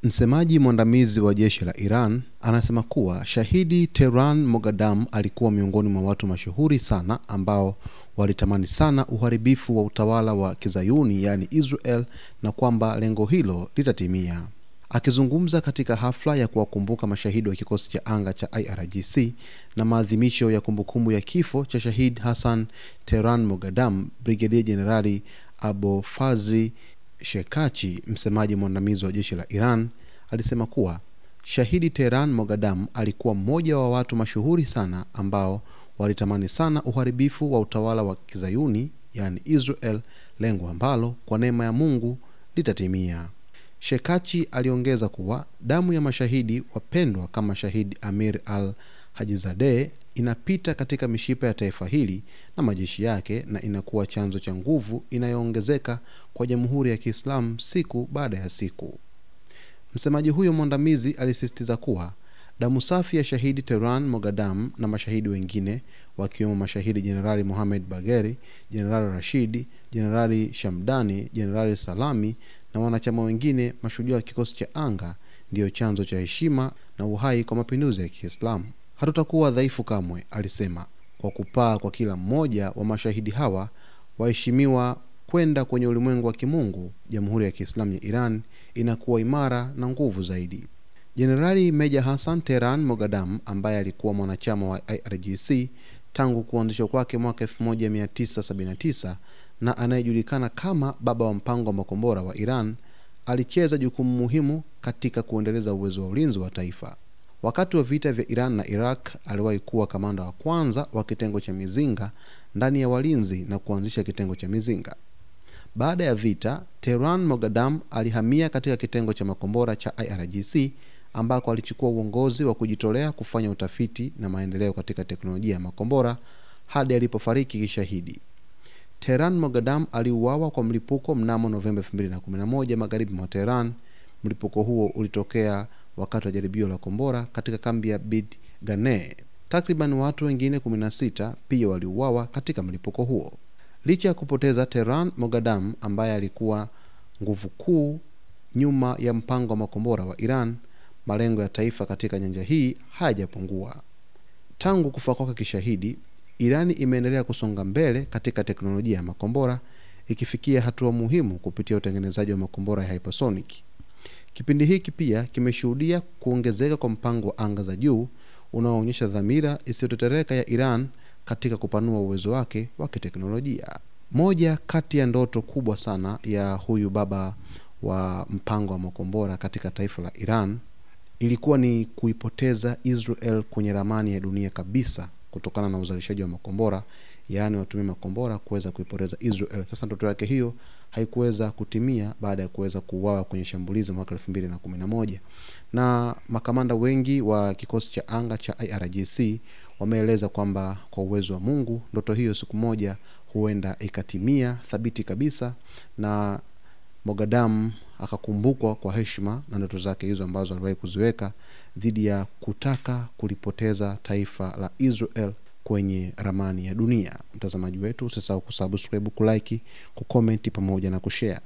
Msemaji mwandamizi wa jeshi la Iran anasema kuwa shahidi Tehran Moghadam alikuwa miongoni mwa watu mashuhuri sana ambao walitamani sana uharibifu wa utawala wa Kizayuni yani Israel, na kwamba lengo hilo litatimia. Akizungumza katika hafla ya kuwakumbuka mashahidi wa kikosi cha anga cha IRGC na maadhimisho ya kumbukumbu ya kifo cha shahid Hassan Tehran Moghadam, Brigadier Generali Abu Fazli Shekachi, msemaji mwandamizi wa jeshi la Iran, alisema kuwa shahidi Tehran Moghadam alikuwa mmoja wa watu mashuhuri sana ambao walitamani sana uharibifu wa utawala wa Kizayuni yani Israel, lengo ambalo kwa neema ya Mungu litatimia. Shekachi aliongeza kuwa damu ya mashahidi wapendwa kama shahidi Amir al-Hajizadeh inapita katika mishipa ya taifa hili na majeshi yake, na inakuwa chanzo cha nguvu inayoongezeka kwa Jamhuri ya Kiislamu siku baada ya siku. Msemaji huyo mwandamizi alisisitiza kuwa damu safi ya shahidi Tehran Moghadam na mashahidi wengine wakiwemo mashahidi Jenerali Mohamed Bagheri, Jenerali Rashidi, Jenerali Shamdani, Jenerali Salami na wanachama wengine mashujaa wa kikosi cha anga ndiyo chanzo cha heshima na uhai kwa mapinduzi ya Kiislamu. Hatutakuwa dhaifu kamwe, alisema, kwa kupaa kwa kila mmoja wa mashahidi hawa waheshimiwa kwenda kwenye ulimwengu wa kimungu. Jamhuri ya Kiislamu ya Iran inakuwa imara na nguvu zaidi. Jenerali Meja Hassan Tehran Moghadam ambaye alikuwa mwanachama wa IRGC tangu kuanzishwa kwake mwaka 1979 na anayejulikana kama baba wa mpango wa makombora wa Iran, alicheza jukumu muhimu katika kuendeleza uwezo wa ulinzi wa taifa. Wakati wa vita vya Iran na Iraq aliwahi kuwa kamanda wa kwanza wa kitengo cha mizinga ndani ya walinzi na kuanzisha kitengo cha mizinga. Baada ya vita, Tehran Moghadam alihamia katika kitengo cha makombora cha IRGC ambako alichukua uongozi wa kujitolea kufanya utafiti na maendeleo katika teknolojia ya makombora hadi alipofariki kishahidi. Tehran Moghadam aliuawa kwa mlipuko mnamo Novemba 2011 magharibi mwa Tehran. Mlipuko huo ulitokea wakati wa jaribio la kombora katika kambi ya Bid Ganeh. Takriban watu wengine 16 pia waliuawa katika mlipuko huo. Licha ya kupoteza Tehran Moghadam ambaye alikuwa nguvu kuu nyuma ya mpango wa makombora wa Iran, malengo ya taifa katika nyanja hii hayajapungua. Tangu kufa kwake kishahidi, Irani imeendelea kusonga mbele katika teknolojia ya makombora, ikifikia hatua muhimu kupitia utengenezaji wa makombora ya hypersonic. Kipindi hiki pia kimeshuhudia kuongezeka kwa mpango wa anga za juu unaoonyesha dhamira isiyotetereka ya Iran katika kupanua uwezo wake wa kiteknolojia. Moja kati ya ndoto kubwa sana ya huyu baba wa mpango wa makombora katika taifa la Iran ilikuwa ni kuipoteza Israel kwenye ramani ya dunia kabisa kutokana na uzalishaji wa makombora, yaani watumia makombora kuweza kuipoteza Israel. Sasa ndoto yake hiyo haikuweza kutimia baada ya kuweza kuuawa kwenye shambulizi mwaka 2011. Na makamanda wengi wa kikosi cha anga cha IRGC wameeleza kwamba kwa uwezo wa Mungu ndoto hiyo siku moja huenda ikatimia thabiti kabisa, na Moghadam akakumbukwa kwa heshima na ndoto zake hizo ambazo aliwahi kuziweka dhidi ya kutaka kulipoteza taifa la Israel kwenye ramani ya dunia. Mtazamaji wetu, usisahau kusubscribe, kulike, kucomment pamoja na kushare.